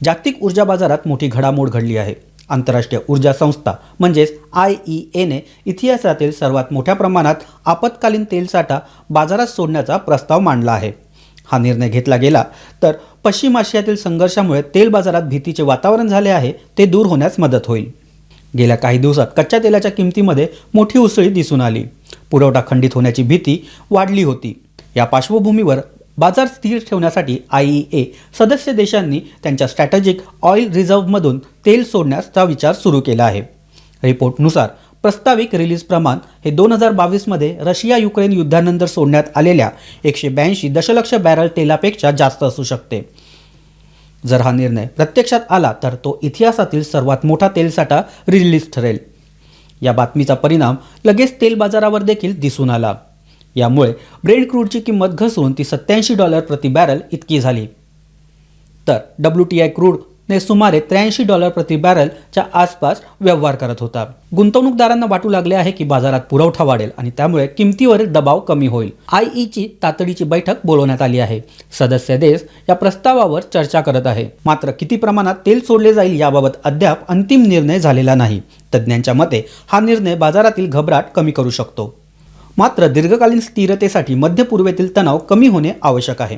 जागतिक ऊर्जा बाजारात मोठी घडामोड घडली आहे। आंतरराष्ट्रीय ऊर्जा संस्था म्हणजेच IEAने इतिहासातील सर्वात मोठ्या प्रमाणात आपत्कालीन तेलसाठा बाजारात सोडण्याचा प्रस्ताव मांडला आहे। हा निर्णय घेतला गेला तर पश्चिम आशियातील संघर्षामुळे तेल बाजारात भीतीचे वातावरण झाले आहे ते दूर होण्यास मदत होईल। गेल्या काही दिवसात कच्च्या तेलाच्या किमतीमध्ये मोठी उसळी दिसून आली। पुरवठा खंडित होण्याची भीती वाढली होती। या पार्श्वभूमीवर बाजार स्थिर ठेवण्यासाठी IEA सदस्य देशांनी त्यांच्या स्ट्रॅटेजिक ऑइल रिझर्व्हमधून तेल सोडण्याचा विचार सुरू केला आहे। रिपोर्टनुसार प्रस्तावित रिलीज प्रमाण हे 2022 मध्ये रशिया युक्रेन युद्धानंतर सोडण्यात आलेल्या 182 दशलक्ष बॅरल तेलापेक्षा जास्त असू शकते। जर हा निर्णय प्रत्यक्षात आला तर तो इतिहासातील सर्वात मोठा तेलसाठा रिलीज ठरेल। या बातमीचा परिणाम लगेच तेल बाजारावर देखील दिसून आला। यामुळे ब्रेंट क्रूडची किंमत घसरून ती $87 प्रति बॅरल इतकी झाली, तर WTI क्रूडने सुमारे $83 प्रति बॅरलच्या आसपास व्यवहार करत होता। गुंतवणूकदारांना वाटू लागले आहे की बाजारात पुरवठा वाढेल आणि त्यामुळे किमतीवरील दबाव कमी होईल। IEAची तातडीची बैठक बोलवण्यात आली आहे। सदस्य देश या प्रस्तावावर चर्चा करत आहे, मात्र किती प्रमाणात तेल सोडले जाईल याबाबत अद्याप अंतिम निर्णय झालेला नाही। तज्ज्ञांच्या मते हा निर्णय बाजारातील घबराट कमी करू शकतो, मात्र दीर्घकालीन स्थिरतेसाठी मध्य पूर्वेतील तणाव कमी होणे आवश्यक आहे।